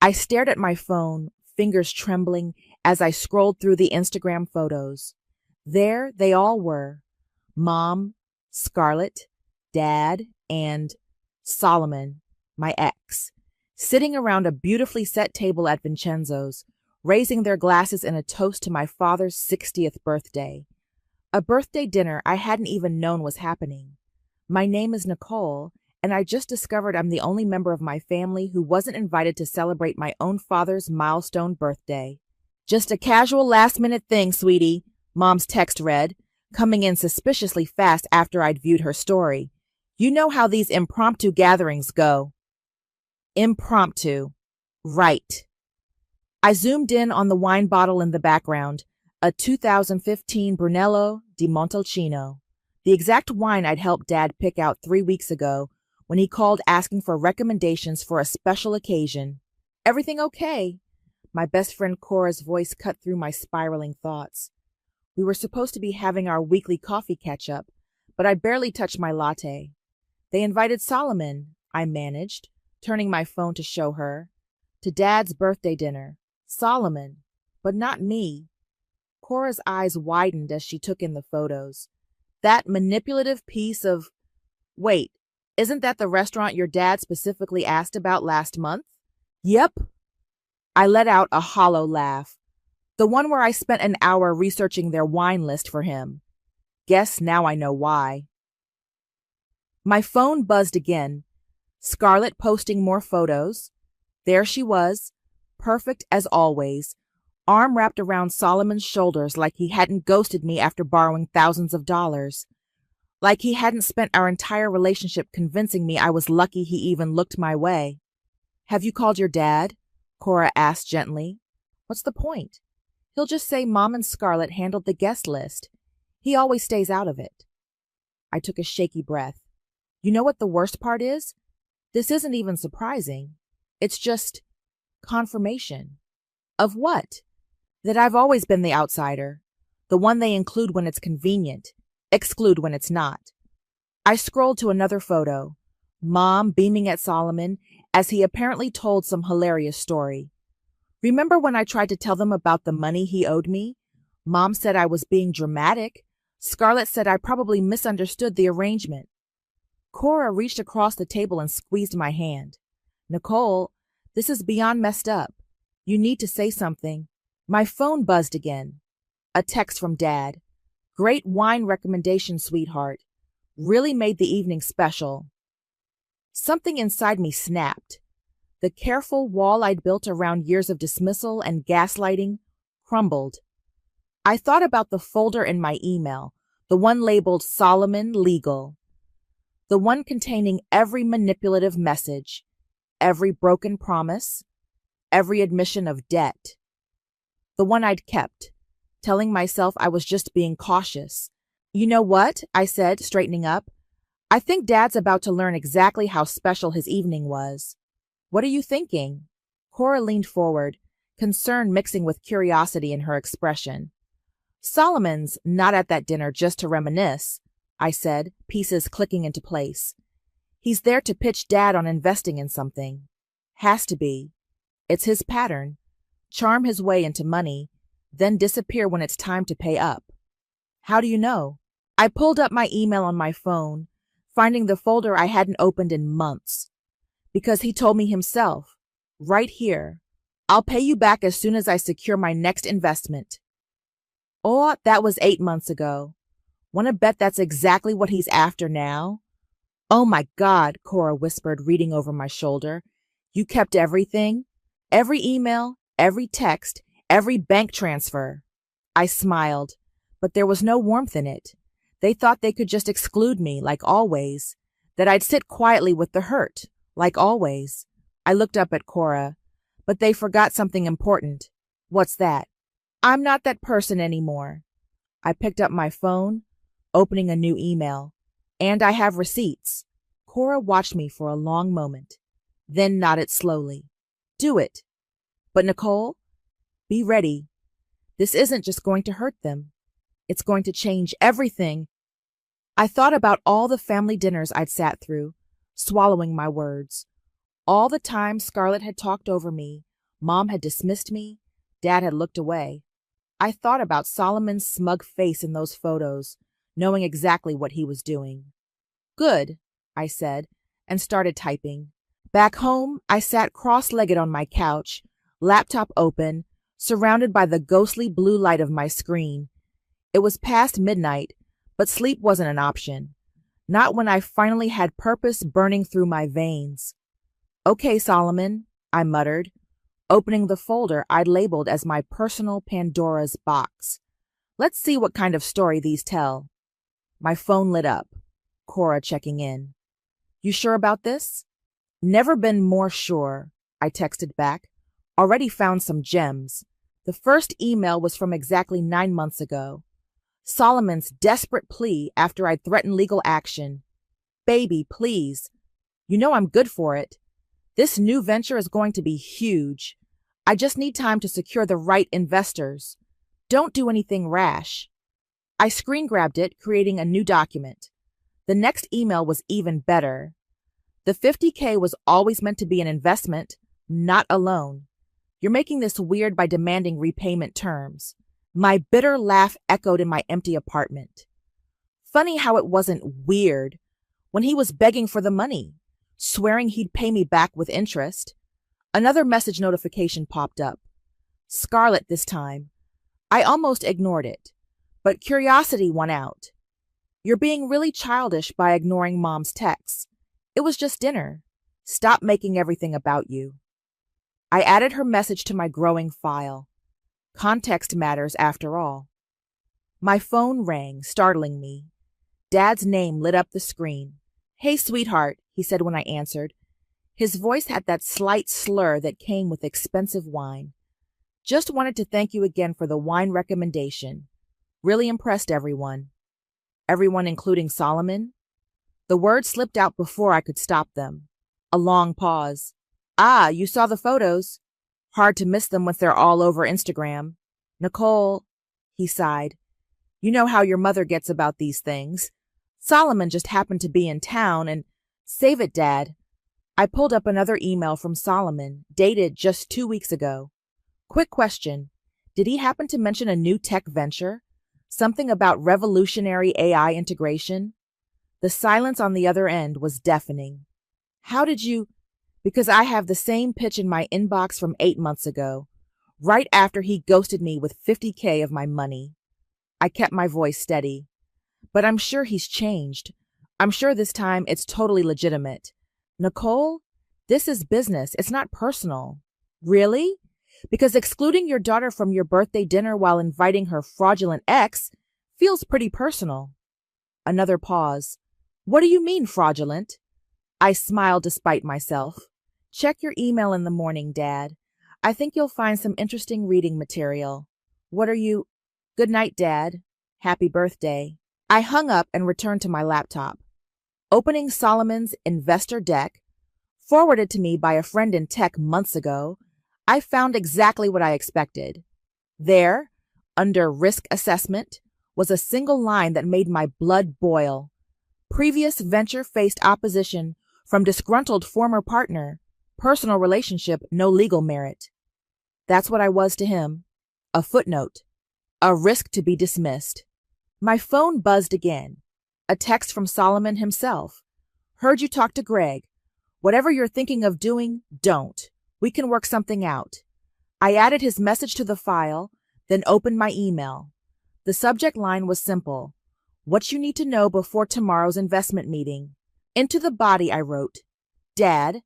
I stared at my phone, fingers trembling, as I scrolled through the Instagram photos. There they all were. Mom, Scarlett, Dad, and Solomon, my ex, sitting around a beautifully set table at Vincenzo's, raising their glasses in a toast to my father's 60th birthday. A birthday dinner I hadn't even known was happening. My name is Nicole, and I just discovered I'm the only member of my family who wasn't invited to celebrate my own father's milestone birthday. Just a casual last-minute thing, sweetie, Mom's text read, coming in suspiciously fast after I'd viewed her story. You know how these impromptu gatherings go. Impromptu. Right. I zoomed in on the wine bottle in the background, a 2015 Brunello di Montalcino, the exact wine I'd helped Dad pick out 3 weeks ago when he called asking for recommendations for a special occasion. Everything okay? My best friend Cora's voice cut through my spiraling thoughts. We were supposed to be having our weekly coffee catch-up, but I barely touched my latte. They invited Solomon, I managed, turning my phone to show her, to Dad's birthday dinner. Solomon, but not me. Cora's eyes widened as she took in the photos. That manipulative piece of... Wait, isn't that the restaurant your dad specifically asked about last month? Yep. I let out a hollow laugh. The one where I spent an hour researching their wine list for him. Guess now I know why. My phone buzzed again. Scarlett posting more photos. There she was, perfect as always, arm wrapped around Solomon's shoulders like he hadn't ghosted me after borrowing thousands of dollars. Like he hadn't spent our entire relationship convincing me I was lucky he even looked my way. Have you called your dad? Cora asked gently. What's the point? He'll just say Mom and Scarlett handled the guest list. He always stays out of it. I took a shaky breath. You know what the worst part is? This isn't even surprising. It's just confirmation. Of what? That I've always been the outsider, the one they include when it's convenient, exclude when it's not. I scrolled to another photo, Mom beaming at Solomon as he apparently told some hilarious story. Remember when I tried to tell them about the money he owed me? Mom said I was being dramatic. Scarlett said I probably misunderstood the arrangement. Cora reached across the table and squeezed my hand. Nicole, this is beyond messed up. You need to say something. My phone buzzed again. A text from Dad. Great wine recommendation, sweetheart. Really made the evening special. Something inside me snapped. The careful wall I'd built around years of dismissal and gaslighting crumbled. I thought about the folder in my email, the one labeled Solomon Legal. The one containing every manipulative message, every broken promise, every admission of debt. The one I'd kept, telling myself I was just being cautious. You know what? I said, straightening up. I think Dad's about to learn exactly how special his evening was. What are you thinking? Cora leaned forward, concern mixing with curiosity in her expression. Solomon's not at that dinner just to reminisce, I said, pieces clicking into place. He's there to pitch Dad on investing in something. Has to be. It's his pattern. Charm his way into money, then disappear when it's time to pay up. How do you know? I pulled up my email on my phone, finding the folder I hadn't opened in months. Because he told me himself, right here, I'll pay you back as soon as I secure my next investment. Oh, that was 8 months ago. Want to bet that's exactly what he's after now? Oh my God, Cora whispered, reading over my shoulder. You kept everything? Every email, every text, every bank transfer. I smiled, but there was no warmth in it. They thought they could just exclude me, like always, that I'd sit quietly with the hurt, like always. I looked up at Cora, but they forgot something important. What's that? I'm not that person anymore. I picked up my phone, opening a new email. And I have receipts. Cora watched me for a long moment, then nodded slowly. Do it. But Nicole, be ready. This isn't just going to hurt them. It's going to change everything. I thought about all the family dinners I'd sat through, swallowing my words. All the time Scarlett had talked over me, Mom had dismissed me. Dad had looked away. I thought about Solomon's smug face in those photos, knowing exactly what he was doing. Good, I said, and started typing. Back home, I sat cross-legged on my couch, laptop open, surrounded by the ghostly blue light of my screen. It was past midnight, but sleep wasn't an option. Not when I finally had purpose burning through my veins. Okay, Solomon, I muttered, opening the folder I'd labeled as my personal Pandora's box. Let's see what kind of story these tell. My phone lit up. Cora checking in. You sure about this? Never been more sure, I texted back. Already found some gems. The first email was from exactly 9 months ago. Solomon's desperate plea after I'd threatened legal action. Baby, please. You know I'm good for it. This new venture is going to be huge. I just need time to secure the right investors. Don't do anything rash. I screen grabbed it, creating a new document. The next email was even better. The $50K was always meant to be an investment, not a loan. You're making this weird by demanding repayment terms. My bitter laugh echoed in my empty apartment. Funny how it wasn't weird when he was begging for the money, swearing he'd pay me back with interest. Another message notification popped up. Scarlett this time. I almost ignored it, but curiosity won out. You're being really childish by ignoring Mom's texts. It was just dinner. Stop making everything about you. I added her message to my growing file. Context matters after all. My phone rang, startling me. Dad's name lit up the screen. Hey, sweetheart, he said when I answered. His voice had that slight slur that came with expensive wine. Just wanted to thank you again for the wine recommendation. Really impressed everyone. Everyone including Solomon? The words slipped out before I could stop them. A long pause. Ah, you saw the photos. Hard to miss them once they're all over Instagram. Nicole, he sighed. You know how your mother gets about these things. Solomon just happened to be in town and... Save it, Dad. I pulled up another email from Solomon, dated just 2 weeks ago. Quick question. Did he happen to mention a new tech venture? Something about revolutionary AI integration? The silence on the other end was deafening. How did you... Because I have the same pitch in my inbox from 8 months ago, right after he ghosted me with $50K of my money. I kept my voice steady. But I'm sure he's changed. I'm sure this time it's totally legitimate. Nicole, this is business. It's not personal. Really? Because excluding your daughter from your birthday dinner while inviting her fraudulent ex feels pretty personal. Another pause. What do you mean fraudulent? I smiled despite myself. Check your email in the morning, Dad. I think you'll find some interesting reading material. What are you... Good night, Dad. Happy birthday. I hung up and returned to my laptop. Opening Solomon's investor deck, forwarded to me by a friend in tech months ago, I found exactly what I expected. There, under risk assessment, was a single line that made my blood boil. Previous venture faced opposition from disgruntled former partner. Personal relationship, no legal merit. That's what I was to him. A footnote. A risk to be dismissed. My phone buzzed again. A text from Solomon himself. Heard you talk to Greg. Whatever you're thinking of doing, don't. We can work something out. I added his message to the file, then opened my email. The subject line was simple. What you need to know before tomorrow's investment meeting. Into the body I wrote, Dad,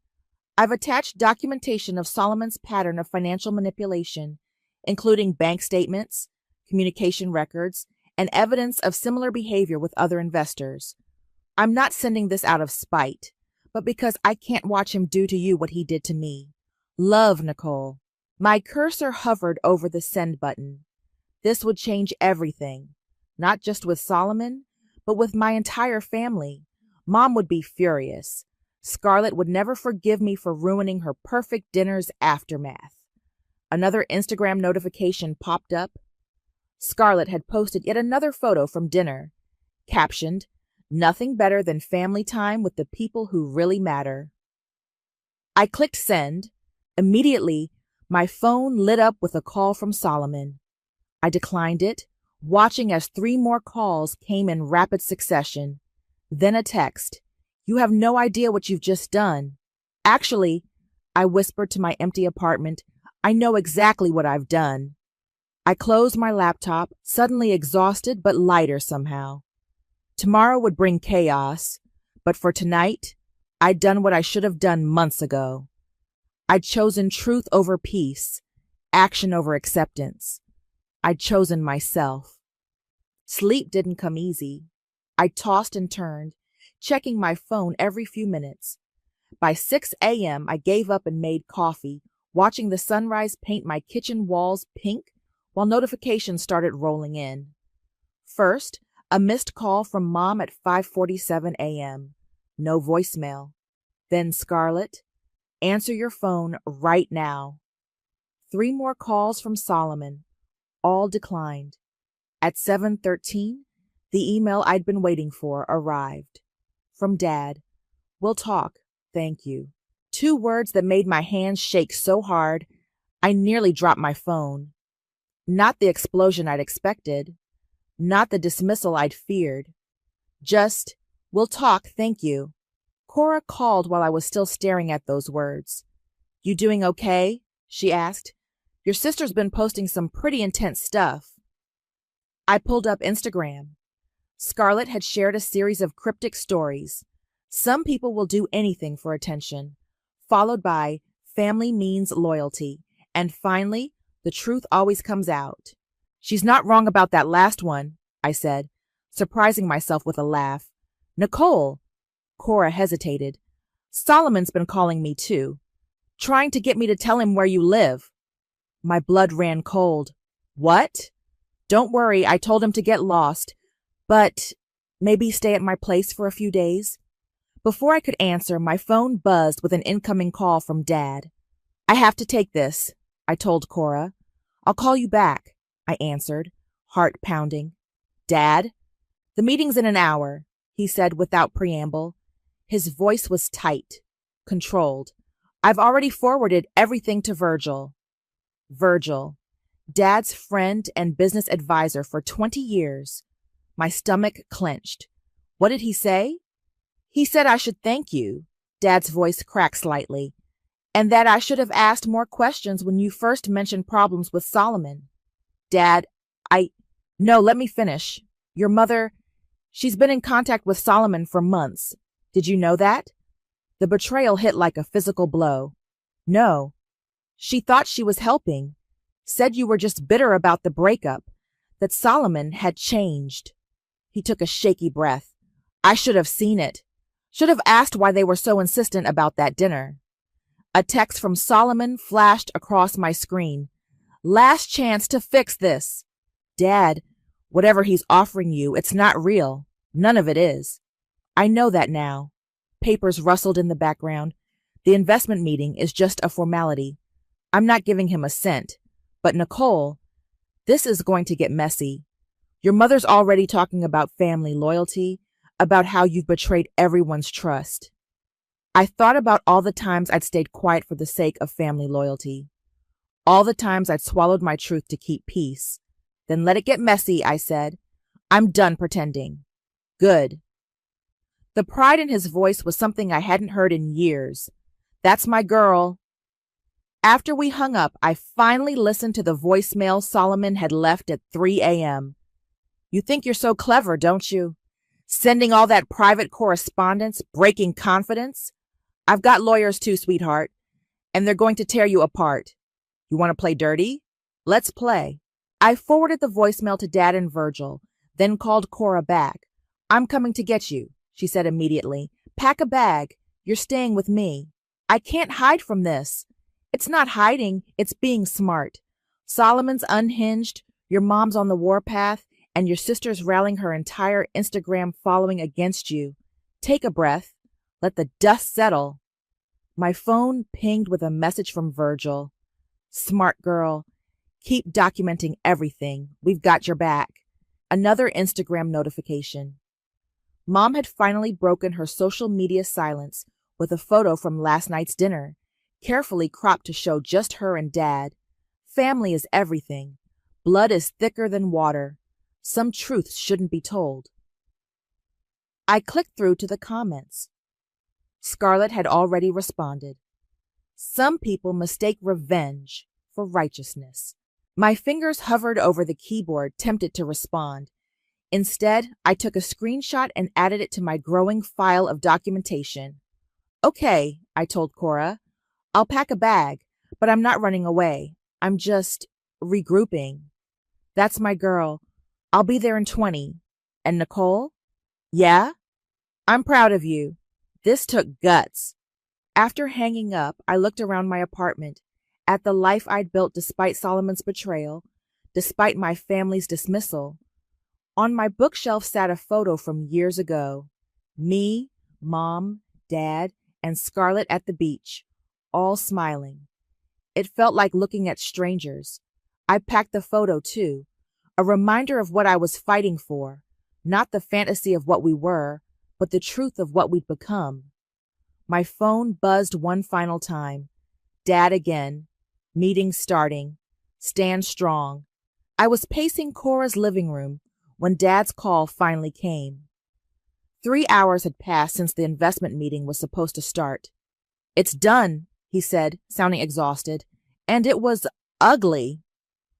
I've attached documentation of Solomon's pattern of financial manipulation, including bank statements, communication records, and evidence of similar behavior with other investors. I'm not sending this out of spite, but because I can't watch him do to you what he did to me. Love, Nicole. My cursor hovered over the send button. This would change everything, not just with Solomon, but with my entire family. Mom would be furious. Scarlett would never forgive me for ruining her perfect dinner's aftermath. Another Instagram notification popped up. Scarlett had posted yet another photo from dinner, captioned, "Nothing better than family time with the people who really matter." I clicked send. Immediately, My phone lit up with a call from Solomon. I declined it, watching as 3 more calls came in rapid succession. Then a text. "You have no idea what you've just done." "Actually," I whispered to my empty apartment, "I know exactly what I've done." I closed my laptop, suddenly exhausted but lighter somehow. Tomorrow would bring chaos, but for tonight, I'd done what I should have done months ago. I'd chosen truth over peace, action over acceptance. I'd chosen myself. Sleep didn't come easy. I tossed and turned, checking my phone every few minutes. By 6 a.m., I gave up and made coffee, watching the sunrise paint my kitchen walls pink while notifications started rolling in. First, a missed call from Mom at 5:47 a.m. No voicemail. Then Scarlett, "Answer your phone right now." 3 more calls from Solomon, all declined. At 7:13, the email I'd been waiting for arrived. From Dad. "We'll talk, thank you." 2 words that made my hands shake so hard, I nearly dropped my phone. Not the explosion I'd expected, not the dismissal I'd feared. Just, "We'll talk, thank you." Cora called while I was still staring at those words. "You doing okay?" she asked. "Your sister's been posting some pretty intense stuff." I pulled up Instagram. Scarlett had shared a series of cryptic stories. "Some people will do anything for attention," followed by "Family means loyalty," and finally, "The truth always comes out." "She's not wrong about that last one," I said, surprising myself with a laugh. "Nicole," Cora hesitated, "Solomon's been calling me too, trying to get me to tell him where you live." My blood ran cold. "What?" "Don't worry, I told him to get lost, but maybe stay at my place for a few days." Before I could answer, my phone buzzed with an incoming call from Dad. "I have to take this," I told Cora. "I'll call you back," I answered, heart pounding. "Dad?" "The meeting's in an hour," he said without preamble. His voice was tight, controlled. "I've already forwarded everything to Virgil." Virgil, Dad's friend and business advisor for 20 years. My stomach clenched. "What did he say?" "He said I should thank you," Dad's voice cracked slightly, "and that I should have asked more questions when you first mentioned problems with Solomon." "Dad, No, let me finish. Your mother, she's been in contact with Solomon for months. Did you know that?" The betrayal hit like a physical blow. "No. She thought she was helping. Said you were just bitter about the breakup, that Solomon had changed." He took a shaky breath. "I should have seen it. Should have asked why they were so insistent about that dinner." A text from Solomon flashed across my screen. "Last chance to fix this." "Dad, whatever he's offering you, it's not real. None of it is." "I know that now." Papers rustled in the background. "The investment meeting is just a formality. I'm not giving him a cent. But Nicole, this is going to get messy. Your mother's already talking about family loyalty, about how you've betrayed everyone's trust." I thought about all the times I'd stayed quiet for the sake of family loyalty. All the times I'd swallowed my truth to keep peace. "Then let it get messy," I said. "I'm done pretending." "Good." The pride in his voice was something I hadn't heard in years. "That's my girl." After we hung up, I finally listened to the voicemail Solomon had left at 3 a.m. "You think you're so clever, don't you? Sending all that private correspondence, breaking confidence? I've got lawyers too, sweetheart, and they're going to tear you apart. You want to play dirty? Let's play." I forwarded the voicemail to Dad and Virgil, then called Cora back. "I'm coming to get you," she said immediately. "Pack a bag. You're staying with me." "I can't hide from this." "It's not hiding, it's being smart. Solomon's unhinged, your mom's on the warpath, and your sister's rallying her entire Instagram following against you. Take a breath. Let the dust settle." My phone pinged with a message from Virgil. "Smart girl. Keep documenting everything. We've got your back." Another Instagram notification. Mom had finally broken her social media silence with a photo from last night's dinner, carefully cropped to show just her and Dad. Family is everything. Blood is thicker than water. Some truths shouldn't be told. I clicked through to the comments. Scarlett had already responded. Some people mistake revenge for righteousness. My fingers hovered over the keyboard, tempted to respond. Instead, I took a screenshot and added it to my growing file of documentation. Okay, I told Cora. I'll pack a bag, but I'm not running away. I'm just regrouping. That's my girl. I'll be there in 20. And Nicole? Yeah? I'm proud of you. This took guts. After hanging up, I looked around my apartment, at the life I'd built despite Solomon's betrayal, despite my family's dismissal. On my bookshelf sat a photo from years ago. Me, Mom, Dad, and Scarlett at the beach, all smiling. It felt like looking at strangers. I packed the photo too, a reminder of what I was fighting for, not the fantasy of what we were, but the truth of what we'd become. My phone buzzed one final time. Dad again. Meeting starting. Stand strong. I was pacing Cora's living room when Dad's call finally came. 3 hours had passed since the investment meeting was supposed to start. It's done, he said, sounding exhausted. And it was ugly.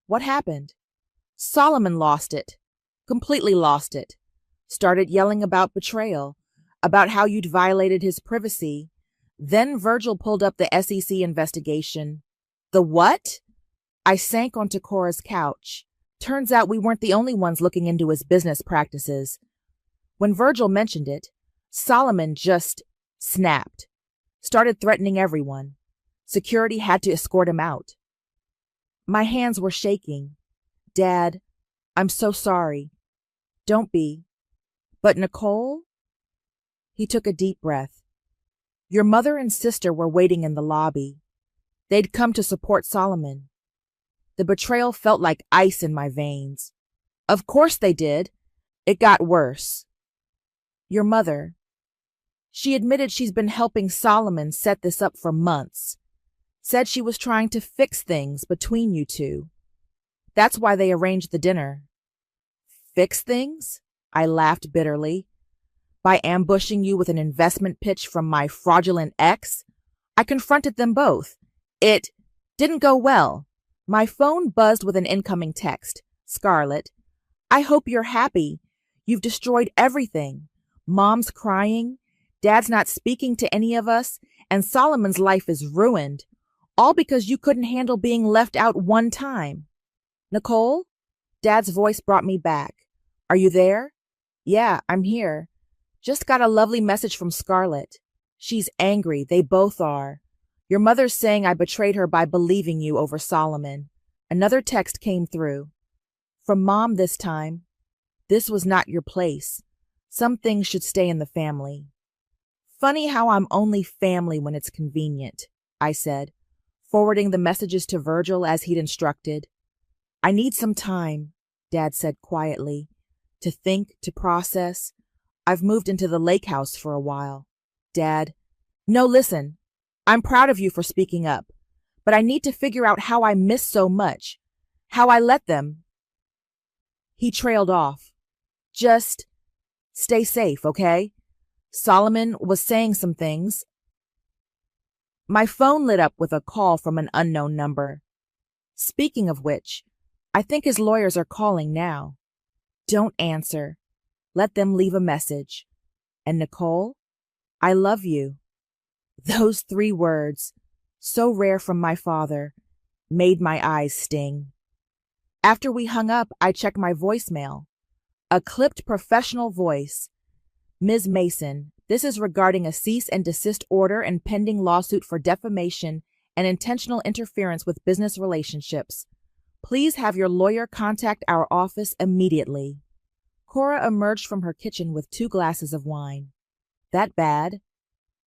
What happened? Solomon lost it. Completely lost it. Started yelling about betrayal, about how you'd violated his privacy. Then Virgil pulled up the SEC investigation. The what? I sank onto Cora's couch. Turns out we weren't the only ones looking into his business practices. When Virgil mentioned it, Solomon just snapped. Started threatening everyone. Security had to escort him out. My hands were shaking. Dad, I'm so sorry. Don't be. But Nicole? He took a deep breath. Your mother and sister were waiting in the lobby. They'd come to support Solomon. The betrayal felt like ice in my veins. Of course they did. It got worse. Your mother. She admitted she's been helping Solomon set this up for months. Said she was trying to fix things between you two. That's why they arranged the dinner. Fix things? I laughed bitterly. By ambushing you with an investment pitch from my fraudulent ex? I confronted them both. It didn't go well. My phone buzzed with an incoming text. Scarlett, I hope you're happy. You've destroyed everything. Mom's crying. Dad's not speaking to any of us. And Solomon's life is ruined. All because you couldn't handle being left out one time. Nicole? Dad's voice brought me back. Are you there? Yeah, I'm here. Just got a lovely message from Scarlett. She's angry. They both are. Your mother's saying I betrayed her by believing you over Solomon. Another text came through. From Mom this time. This was not your place. Some things should stay in the family. Funny how I'm only family when it's convenient, I said, forwarding the messages to Virgil as he'd instructed. I need some time, Dad said quietly, to think, to process. I've moved into the lake house for a while. Dad, no, listen. I'm proud of you for speaking up, but I need to figure out how I missed so much, how I let them. He trailed off. Just stay safe, okay? Solomon was saying some things. My phone lit up with a call from an unknown number. Speaking of which, I think his lawyers are calling now. Don't answer. Let them leave a message. And Nicole, I love you. Those 3 words, so rare from my father, made my eyes sting. After we hung up, I checked my voicemail. A clipped professional voice. Ms. Mason, this is regarding a cease and desist order and pending lawsuit for defamation and intentional interference with business relationships. Please have your lawyer contact our office immediately. Cora emerged from her kitchen with 2 glasses of wine. That bad?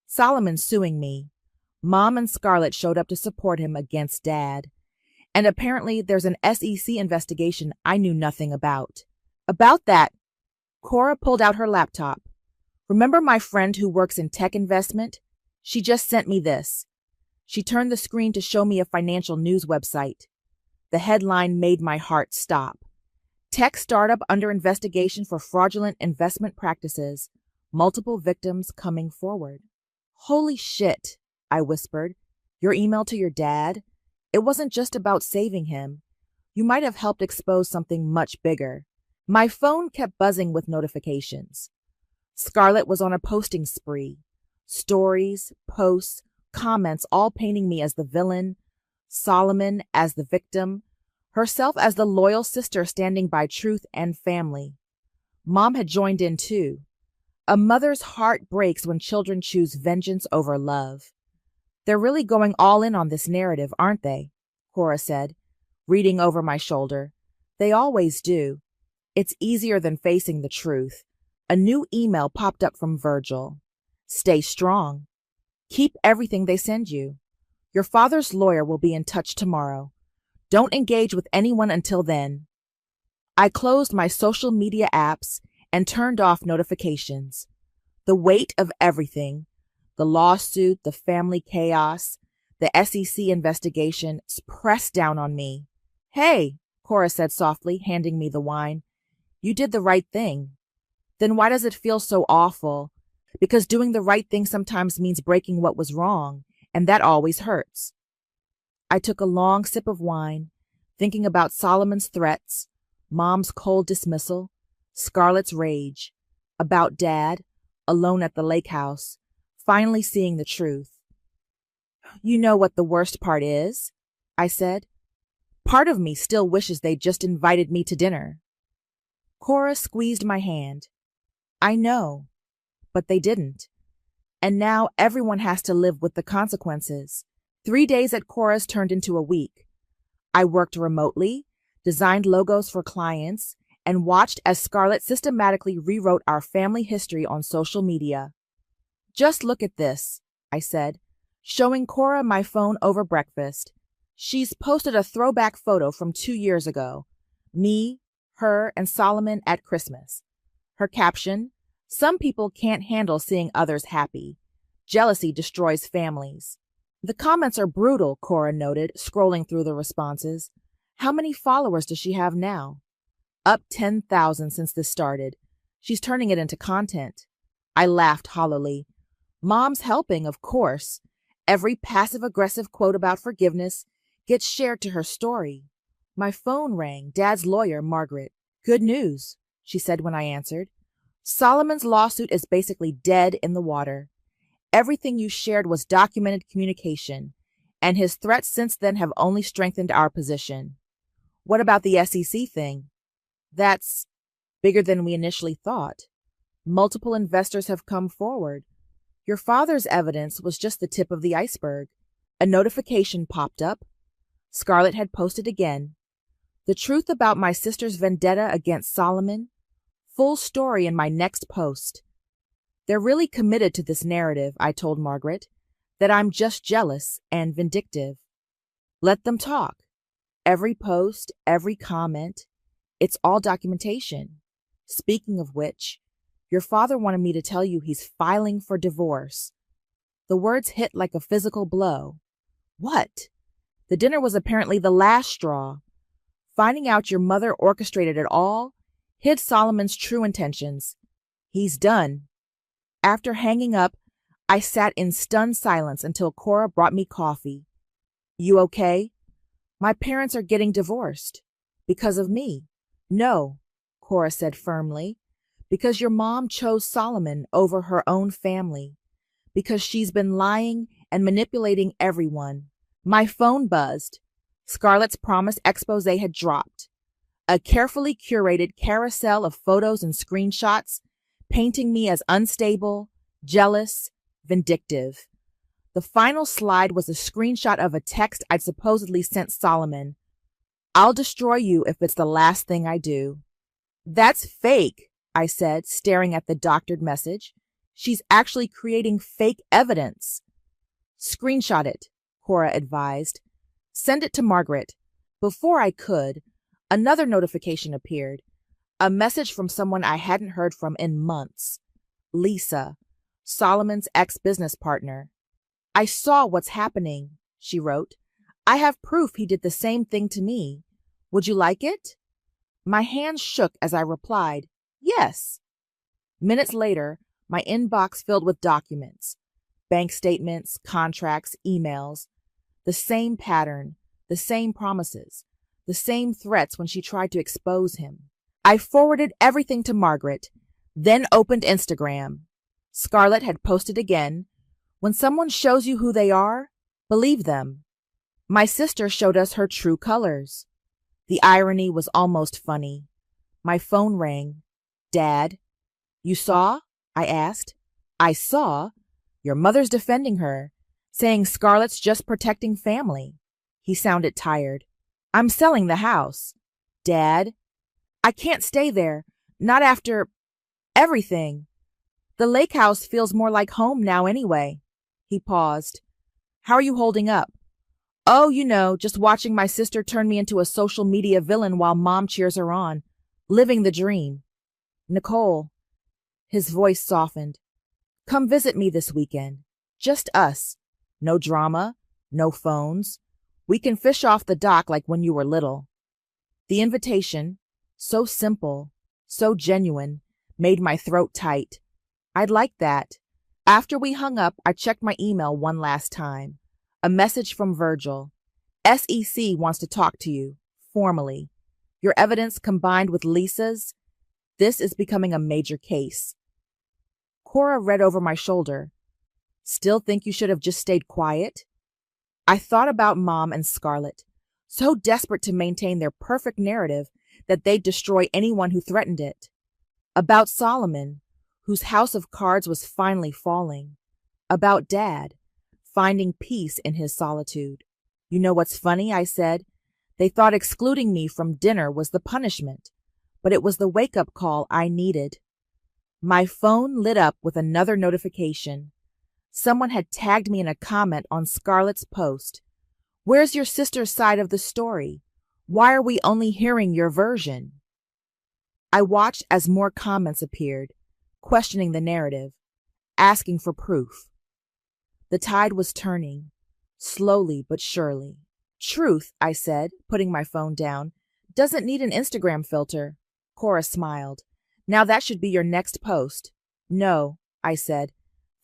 Solomon's suing me. Mom and Scarlett showed up to support him against Dad. And apparently there's an SEC investigation I knew nothing about. About that, Cora pulled out her laptop. Remember my friend who works in tech investment? She just sent me this. She turned the screen to show me a financial news website. The headline made my heart stop. Tech startup under investigation for fraudulent investment practices. Multiple victims coming forward. Holy shit, I whispered. Your email to your dad? It wasn't just about saving him. You might have helped expose something much bigger. My phone kept buzzing with notifications. Scarlett was on a posting spree. Stories, posts, comments all painting me as the villain, Solomon as the victim, herself as the loyal sister standing by truth and family. Mom had joined in too. A mother's heart breaks when children choose vengeance over love. They're really going all in on this narrative, aren't they? Cora said, reading over my shoulder. They always do. It's easier than facing the truth. A new email popped up from Virgil. Stay strong. Keep everything they send you. Your father's lawyer will be in touch tomorrow. Don't engage with anyone until then. I closed my social media apps and turned off notifications. The weight of everything, the lawsuit, the family chaos, the SEC investigation, pressed down on me. Hey, Cora said softly, handing me the wine. You did the right thing. Then why does it feel so awful? Because doing the right thing sometimes means breaking what was wrong, and that always hurts. I took a long sip of wine, thinking about Solomon's threats, Mom's cold dismissal, Scarlett's rage, about Dad, alone at the lake house, finally seeing the truth. You know what the worst part is? I said. Part of me still wishes they'd just invited me to dinner. Cora squeezed my hand. I know, but they didn't. And now everyone has to live with the consequences. 3 days at Cora's turned into a week. I worked remotely, designed logos for clients, and watched as Scarlett systematically rewrote our family history on social media. Just look at this, I said, showing Cora my phone over breakfast. She's posted a throwback photo from 2 years ago. Me, her, and Solomon at Christmas. Her caption, some people can't handle seeing others happy. Jealousy destroys families. The comments are brutal, Cora noted, scrolling through the responses. How many followers does she have now? Up 10,000 since this started. She's turning it into content. I laughed hollowly. Mom's helping, of course. Every passive-aggressive quote about forgiveness gets shared to her story. My phone rang. Dad's lawyer, Margaret. Good news, she said when I answered. Solomon's lawsuit is basically dead in the water. Everything you shared was documented communication, and his threats since then have only strengthened our position. What about the SEC thing? That's bigger than we initially thought. Multiple investors have come forward. Your father's evidence was just the tip of the iceberg. A notification popped up. Scarlett had posted again. The truth about my sister's vendetta against Solomon. Full story in my next post. They're really committed to this narrative, I told Margaret, that I'm just jealous and vindictive. Let them talk. Every post, every comment, it's all documentation. Speaking of which, your father wanted me to tell you he's filing for divorce. The words hit like a physical blow. What? The dinner was apparently the last straw. Finding out your mother orchestrated it all hid Solomon's true intentions. He's done. After hanging up, I sat in stunned silence until Cora brought me coffee. You okay? My parents are getting divorced. Because of me. No, Cora said firmly. Because your mom chose Solomon over her own family. Because she's been lying and manipulating everyone. My phone buzzed. Scarlett's promise expose had dropped. A carefully curated carousel of photos and screenshots painting me as unstable, jealous, vindictive. The final slide was a screenshot of a text I'd supposedly sent Solomon. I'll destroy you if it's the last thing I do. That's fake, I said, staring at the doctored message. She's actually creating fake evidence. Screenshot it, Cora advised. Send it to Margaret. Before I could, another notification appeared. A message from someone I hadn't heard from in months. Lisa, Solomon's ex-business partner. I saw what's happening. she wrote. I have proof he did the same thing to me. Would you like it? My hands shook as I replied, yes. Minutes later, my inbox filled with documents, bank statements, contracts, emails. The same pattern, the same promises, the same threats when she tried to expose him. I forwarded everything to Margaret, then opened Instagram. Scarlett had posted again, when someone shows you who they are, believe them. My sister showed us her true colors. The irony was almost funny. My phone rang. Dad, you saw? I asked. I saw. Your mother's defending her, saying Scarlett's just protecting family. He sounded tired. I'm selling the house. Dad, I can't stay there. Not after everything. The lake house feels more like home now anyway. He paused. How are you holding up? Oh, you know, just watching my sister turn me into a social media villain while Mom cheers her on. Living the dream. Nicole. His voice softened. Come visit me this weekend. Just us. No drama. No phones. We can fish off the dock like when you were little. The invitation, so simple, so genuine, made my throat tight. I'd like that. After we hung up, I checked my email one last time. A message from Virgil. SEC wants to talk to you, formally. Your evidence combined with Lisa's, this is becoming a major case. Cora read over my shoulder. Still think you should have just stayed quiet? I thought about Mom and Scarlett, so desperate to maintain their perfect narrative that they'd destroy anyone who threatened it. About Solomon, whose house of cards was finally falling. About Dad, finding peace in his solitude. You know what's funny, I said. They thought excluding me from dinner was the punishment, but it was the wake-up call I needed. My phone lit up with another notification. Someone had tagged me in a comment on Scarlett's post. Where's your sister's side of the story? Why are we only hearing your version? I watched as more comments appeared, questioning the narrative, asking for proof. The tide was turning, slowly but surely. Truth, I said, putting my phone down, doesn't need an Instagram filter. Cora smiled. Now that should be your next post. No, I said,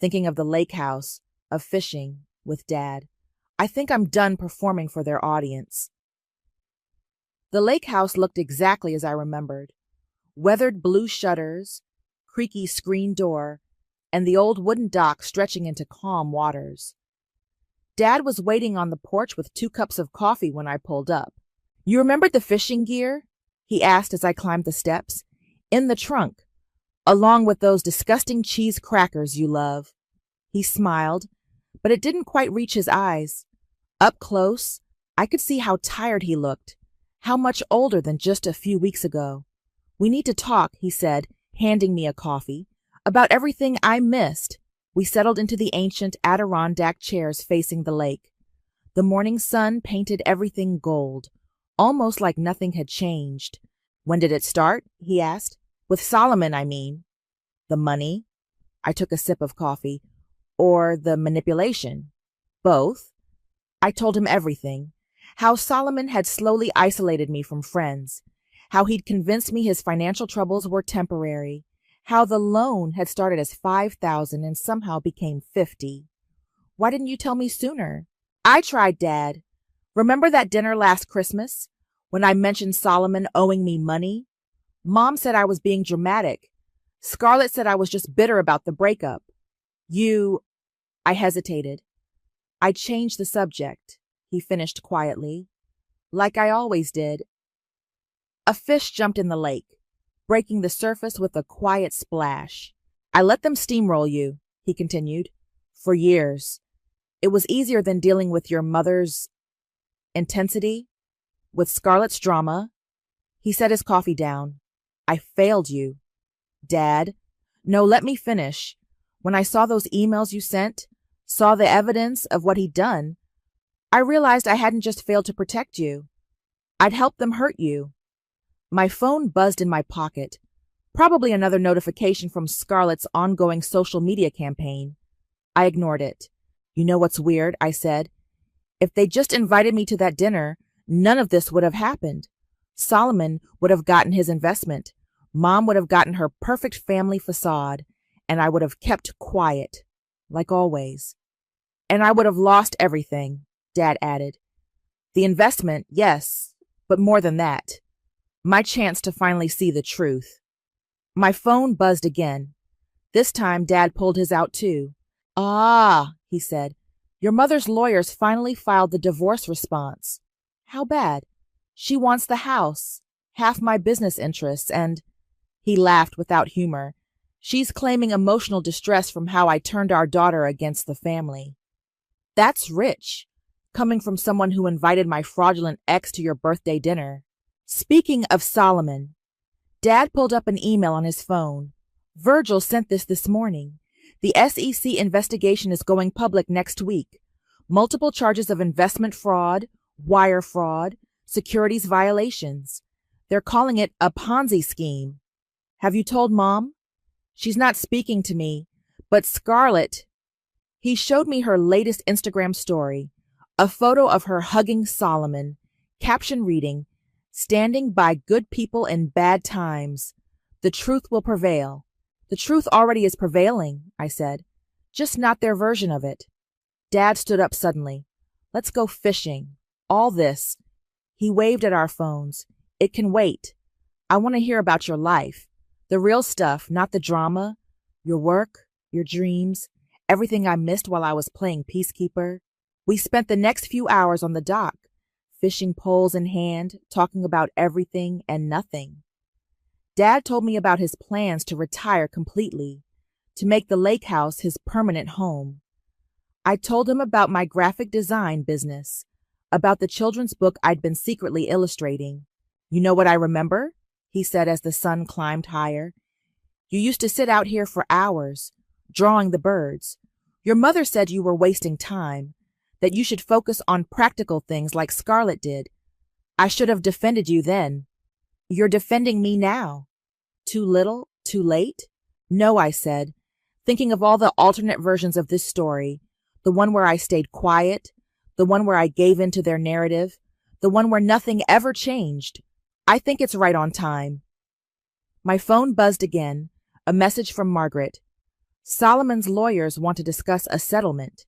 thinking of the lake house, of fishing, with Dad. I think I'm done performing for their audience. The lake house looked exactly as I remembered. Weathered blue shutters, creaky screen door, and the old wooden dock stretching into calm waters. Dad was waiting on the porch with 2 cups of coffee when I pulled up. You remembered the fishing gear? He asked as I climbed the steps. In the trunk, along with those disgusting cheese crackers you love. He smiled, but it didn't quite reach his eyes. Up close, I could see how tired he looked, how much older than just a few weeks ago. We need to talk, he said, handing me a coffee, about everything I missed. We settled into the ancient Adirondack chairs facing the lake. The morning sun painted everything gold, almost like nothing had changed. When did it start? He asked. With Solomon, I mean. The money? I took a sip of coffee. Or the manipulation? Both. I told him everything. How Solomon had slowly isolated me from friends. How he'd convinced me his financial troubles were temporary. How the loan had started as $5,000 and somehow became $50,000. Why didn't you tell me sooner? I tried, Dad. Remember that dinner last Christmas, when I mentioned Solomon owing me money? Mom said I was being dramatic. Scarlett said I was just bitter about the breakup. I hesitated. I changed the subject, he finished quietly, like I always did. A fish jumped in the lake, breaking the surface with a quiet splash. I let them steamroll you, he continued, for years. It was easier than dealing with your mother's intensity, with Scarlett's drama. He set his coffee down. I failed you. Dad, no, let me finish. When I saw those emails you sent, saw the evidence of what he'd done, I realized I hadn't just failed to protect you. I'd helped them hurt you. My phone buzzed in my pocket, probably another notification from Scarlett's ongoing social media campaign. I ignored it. You know what's weird? I said. If they just invited me to that dinner, none of this would have happened. Solomon would have gotten his investment. Mom would have gotten her perfect family facade, and I would have kept quiet, like always. And I would have lost everything, Dad added. The investment, yes, but more than that. My chance to finally see the truth. My phone buzzed again. This time, Dad pulled his out too. Ah, he said. Your mother's lawyers finally filed the divorce response. How bad? She wants the house, half my business interests, and... He laughed without humor. She's claiming emotional distress from how I turned our daughter against the family. That's rich, coming from someone who invited my fraudulent ex to your birthday dinner. Speaking of Solomon, Dad pulled up an email on his phone. Virgil sent this morning. The SEC investigation is going public next week. Multiple charges of investment fraud, wire fraud, securities violations. They're calling it a Ponzi scheme. Have you told Mom? She's not speaking to me, but Scarlett... He showed me her latest Instagram story, a photo of her hugging Solomon, caption reading, "Standing by good people in bad times. The truth will prevail." The truth already is prevailing, I said, just not their version of it. Dad stood up suddenly. Let's go fishing. All this. He waved at our phones. It can wait. I want to hear about your life. The real stuff, not the drama. Your work, your dreams, everything I missed while I was playing peacekeeper. We spent the next few hours on the dock, fishing poles in hand, talking about everything and nothing. Dad told me about his plans to retire completely, to make the lake house his permanent home. I told him about my graphic design business, about the children's book I'd been secretly illustrating. You know what I remember? He said as the sun climbed higher. You used to sit out here for hours, drawing the birds. Your mother said you were wasting time, that you should focus on practical things like Scarlett did. I should have defended you then. You're defending me now. Too little? Too late? No, I said, thinking of all the alternate versions of this story, the one where I stayed quiet, the one where I gave in to their narrative, the one where nothing ever changed. I think it's right on time. My phone buzzed again, a message from Margaret. Solomon's lawyers want to discuss a settlement.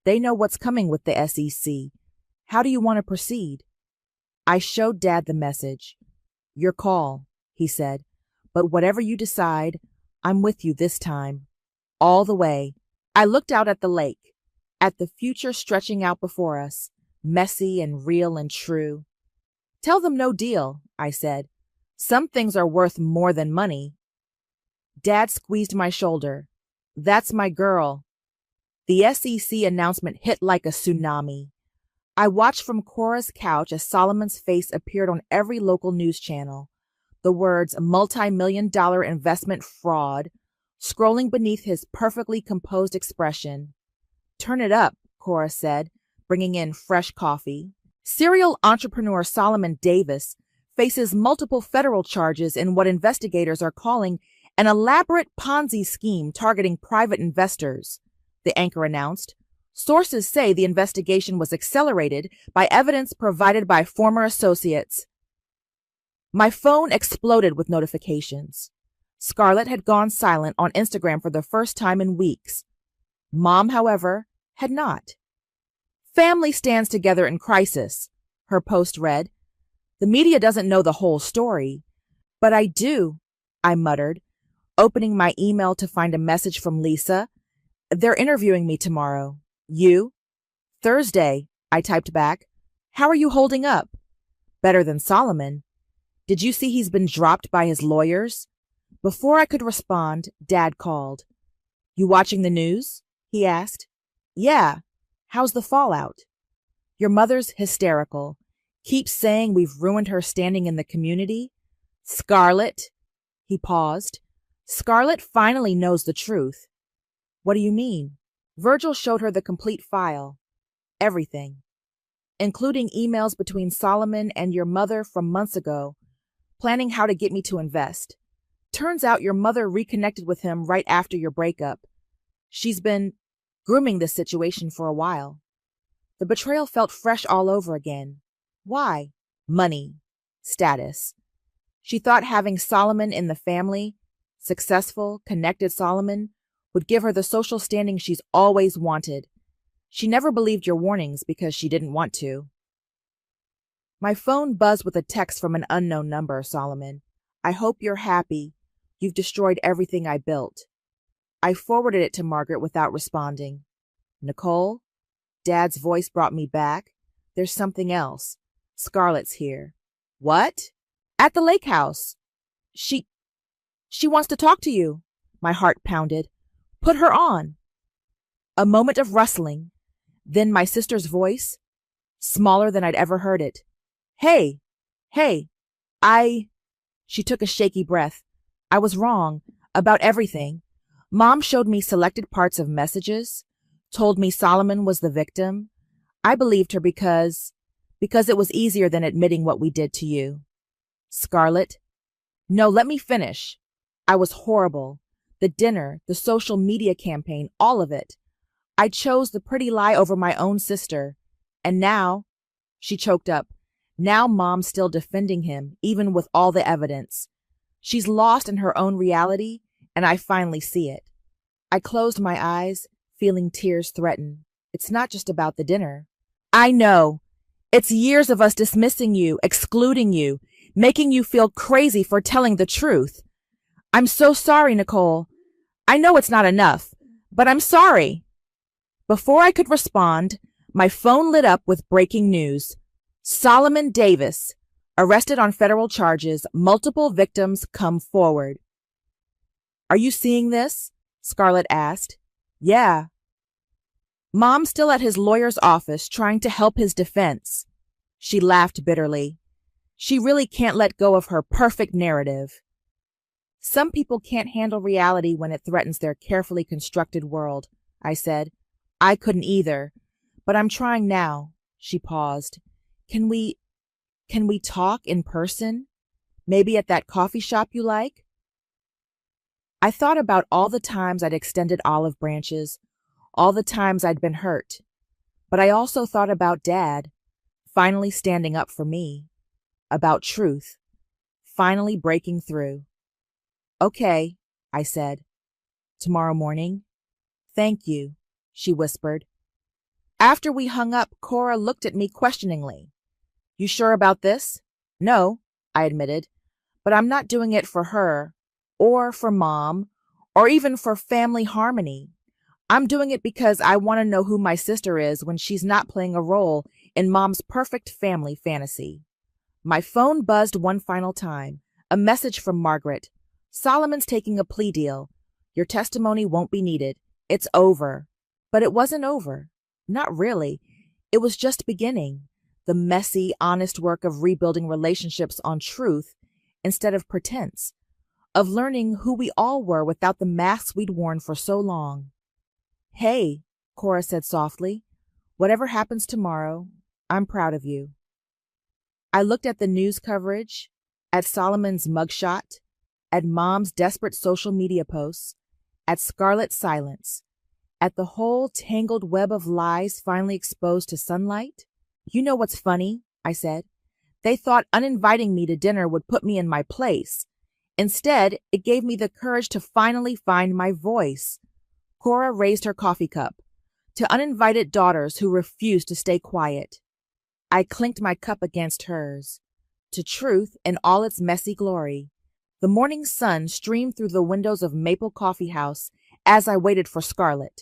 They know what's coming with the SEC. How do you want to proceed? I showed Dad the message. Your call, he said, but whatever you decide, I'm with you this time. All the way. I looked out at the lake, at the future stretching out before us, messy and real and true. Tell them no deal, I said. Some things are worth more than money. Dad squeezed my shoulder. That's my girl. The SEC announcement hit like a tsunami. I watched from Cora's couch as Solomon's face appeared on every local news channel. The words multi-million-dollar investment fraud scrolling beneath his perfectly composed expression. Turn it up, Cora said, bringing in fresh coffee. Serial entrepreneur Solomon Davis faces multiple federal charges in what investigators are calling an elaborate Ponzi scheme targeting private investors, the anchor announced. Sources say the investigation was accelerated by evidence provided by former associates. My phone exploded with notifications. Scarlett had gone silent on Instagram for the first time in weeks. Mom, however, had not. Family stands together in crisis, her post read. The media doesn't know the whole story. But I do, I muttered, opening my email to find a message from Lisa. They're interviewing me tomorrow. You? Thursday, I typed back. How are you holding up? Better than Solomon. Did you see he's been dropped by his lawyers? Before I could respond, Dad called. You watching the news? He asked. Yeah. How's the fallout? Your mother's hysterical. Keeps saying we've ruined her standing in the community. Scarlett. He paused. Scarlett finally knows the truth. What do you mean? Virgil showed her the complete file. Everything. Including emails between Solomon and your mother from months ago, planning how to get me to invest. Turns out your mother reconnected with him right after your breakup. She's been grooming this situation for a while. The betrayal felt fresh all over again. Why? Money. Status. She thought having Solomon in the family, successful, connected Solomon, would give her the social standing she's always wanted. She never believed your warnings because she didn't want to. My phone buzzed with a text from an unknown number, Solomon. I hope you're happy. You've destroyed everything I built. I forwarded it to Margaret without responding. Nicole? Dad's voice brought me back. There's something else. Scarlett's here. What? At the lake house. She wants to talk to you. My heart pounded. Put her on. A moment of rustling. Then my sister's voice, smaller than I'd ever heard it. Hey, She took a shaky breath. I was wrong about everything. Mom showed me selected parts of messages, told me Solomon was the victim. I believed her because it was easier than admitting what we did to you. Scarlett? No, let me finish. I was horrible. The dinner, the social media campaign, all of it. I chose the pretty lie over my own sister. And now, she choked up, now Mom's still defending him, even with all the evidence. She's lost in her own reality, and I finally see it. I closed my eyes, feeling tears threaten. It's not just about the dinner. I know. It's years of us dismissing you, excluding you, making you feel crazy for telling the truth. I'm so sorry, Nicole. I know it's not enough, but I'm sorry. Before I could respond, my phone lit up with breaking news. Solomon Davis, arrested on federal charges, multiple victims come forward. Are you seeing this? Scarlett asked. Yeah. Mom's still at his lawyer's office trying to help his defense. She laughed bitterly. She really can't let go of her perfect narrative. Some people can't handle reality when it threatens their carefully constructed world, I said. I couldn't either, but I'm trying now. She paused. Can we talk in person? Maybe at that coffee shop you like? I thought about all the times I'd extended olive branches, all the times I'd been hurt. But I also thought about Dad, finally standing up for me, about truth, finally breaking through. Okay, I said. Tomorrow morning? Thank you, she whispered. After we hung up, Cora looked at me questioningly. You sure about this? No, I admitted, but I'm not doing it for her, or for Mom, or even for family harmony. I'm doing it because I want to know who my sister is when she's not playing a role in Mom's perfect family fantasy. My phone buzzed one final time, a message from Margaret. Solomon's taking a plea deal. Your testimony won't be needed. It's over. But it wasn't over. Not really. It was just beginning. The messy, honest work of rebuilding relationships on truth instead of pretense, of learning who we all were without the masks we'd worn for so long. Hey, Cora said softly, whatever happens tomorrow, I'm proud of you. I looked at the news coverage, at Solomon's mugshot, at Mom's desperate social media posts, at Scarlett's silence, at the whole tangled web of lies finally exposed to sunlight. You know what's funny? I said. They thought uninviting me to dinner would put me in my place. Instead, it gave me the courage to finally find my voice. Cora raised her coffee cup. To uninvited daughters who refused to stay quiet. I clinked my cup against hers. To truth in all its messy glory. The morning sun streamed through the windows of Maple Coffee House as I waited for Scarlett.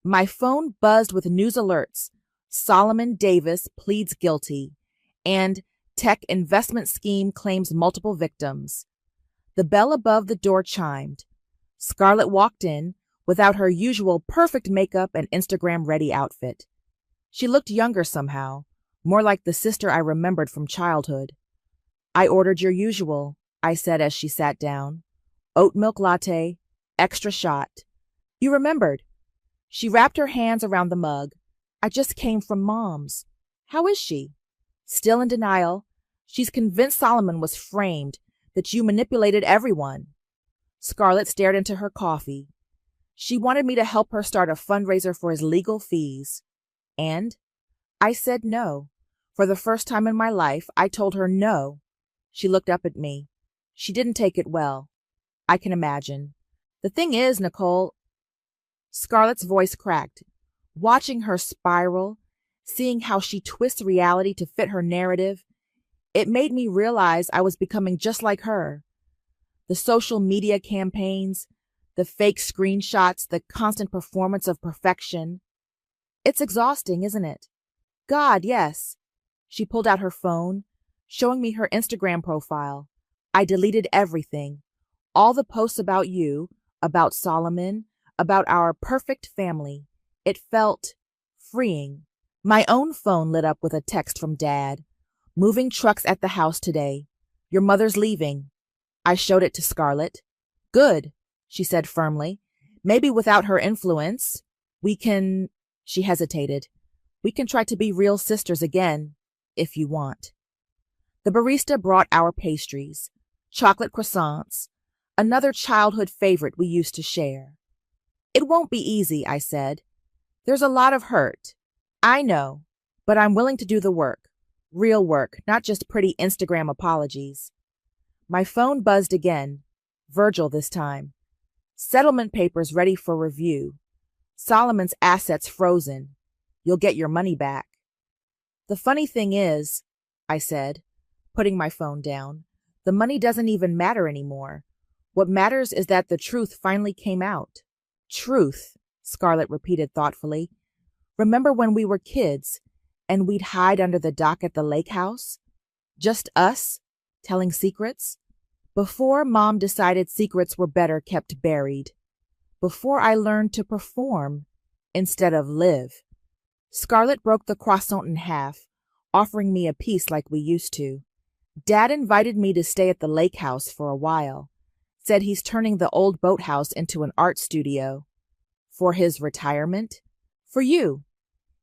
My phone buzzed with news alerts. Solomon Davis pleads guilty, and tech investment scheme claims multiple victims. The bell above the door chimed. Scarlett walked in without her usual perfect makeup and Instagram-ready outfit. She looked younger somehow, more like the sister I remembered from childhood. I ordered your usual, I said as she sat down. Oat milk latte, extra shot. You remembered. She wrapped her hands around the mug. I just came from Mom's. How is she? Still in denial. She's convinced Solomon was framed, that you manipulated everyone. Scarlett stared into her coffee. She wanted me to help her start a fundraiser for his legal fees. And I said no. For the first time in my life, I told her no. She looked up at me. She didn't take it well. I can imagine. The thing is, Nicole, Scarlett's voice cracked. Watching her spiral, seeing how she twists reality to fit her narrative, it made me realize I was becoming just like her. The social media campaigns, the fake screenshots, the constant performance of perfection. It's exhausting, isn't it? God, yes. She pulled out her phone, showing me her Instagram profile. I deleted everything. All the posts about you, about Solomon, about our perfect family. It felt freeing. My own phone lit up with a text from Dad. Moving trucks at the house today. Your mother's leaving. I showed it to Scarlett. Good, she said firmly. Maybe without her influence, we can... She hesitated. We can try to be real sisters again, if you want. The barista brought our pastries, chocolate croissants, another childhood favorite we used to share. It won't be easy, I said. There's a lot of hurt. I know, but I'm willing to do the work. Real work, not just pretty Instagram apologies. My phone buzzed again. Virgil this time. Settlement papers ready for review. Solomon's assets frozen. You'll get your money back. The funny thing is, I said, putting my phone down, the money doesn't even matter anymore. What matters is that the truth finally came out. Truth, Scarlett repeated thoughtfully. Remember when we were kids and we'd hide under the dock at the lake house? Just us, telling secrets? Before Mom decided secrets were better kept buried. Before I learned to perform instead of live. Scarlett broke the croissant in half, offering me a piece like we used to. Dad invited me to stay at the lake house for a while. Said he's turning the old boathouse into an art studio. For his retirement? For you.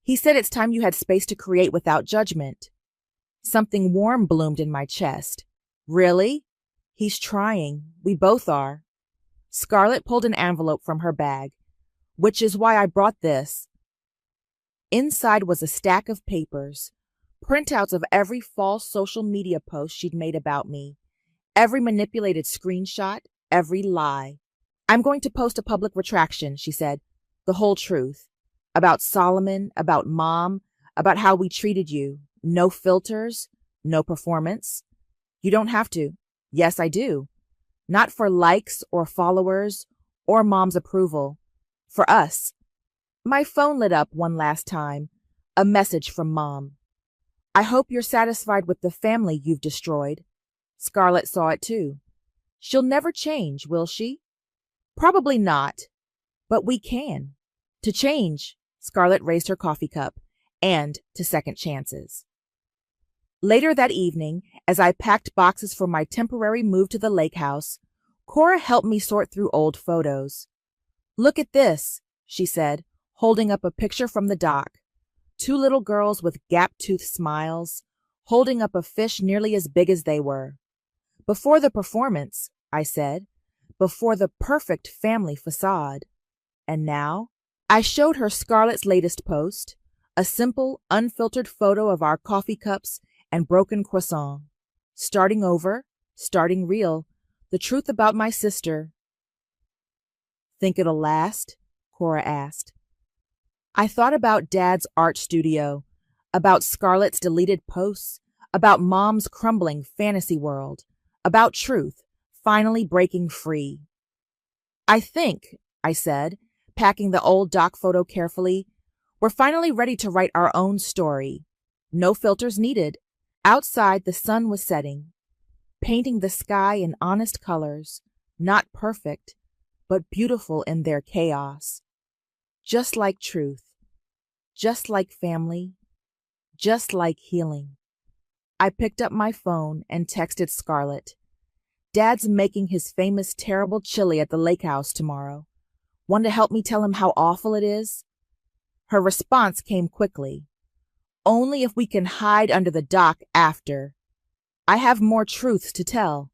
He said it's time you had space to create without judgment. Something warm bloomed in my chest. Really? He's trying. We both are. Scarlett pulled an envelope from her bag, which is why I brought this. Inside was a stack of papers, printouts of every false social media post she'd made about me, every manipulated screenshot, every lie. I'm going to post a public retraction, she said, the whole truth. About Solomon, about Mom, about how we treated you. No filters, no performance. You don't have to. Yes, I do. Not for likes or followers or Mom's approval. For us. My phone lit up one last time. A message from Mom. I hope you're satisfied with the family you've destroyed. Scarlett saw it too. She'll never change, will she? Probably not. But we can. To change, Scarlett raised her coffee cup, and to second chances. Later that evening, as I packed boxes for my temporary move to the lake house, Cora helped me sort through old photos. Look at this, she said, holding up a picture from the dock. 2 little girls with gap-toothed smiles, holding up a fish nearly as big as they were. Before the performance, I said, before the perfect family facade. And now, I showed her Scarlett's latest post, a simple, unfiltered photo of our coffee cups and broken croissant. Starting over, starting real, the truth about my sister. Think it'll last? Cora asked. I thought about Dad's art studio, about Scarlett's deleted posts, about Mom's crumbling fantasy world, about truth, finally breaking free. I think, I said, packing the old doc photo carefully, we're finally ready to write our own story. No filters needed. Outside, the sun was setting, painting the sky in honest colors, not perfect, but beautiful in their chaos. Just like truth, just like family, just like healing. I picked up my phone and texted Scarlett. Dad's making his famous terrible chili at the lake house tomorrow. Want to help me tell him how awful it is? Her response came quickly. Only if we can hide under the dock after. I have more truths to tell.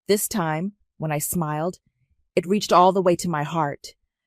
This time, when I smiled, it reached all the way to my heart.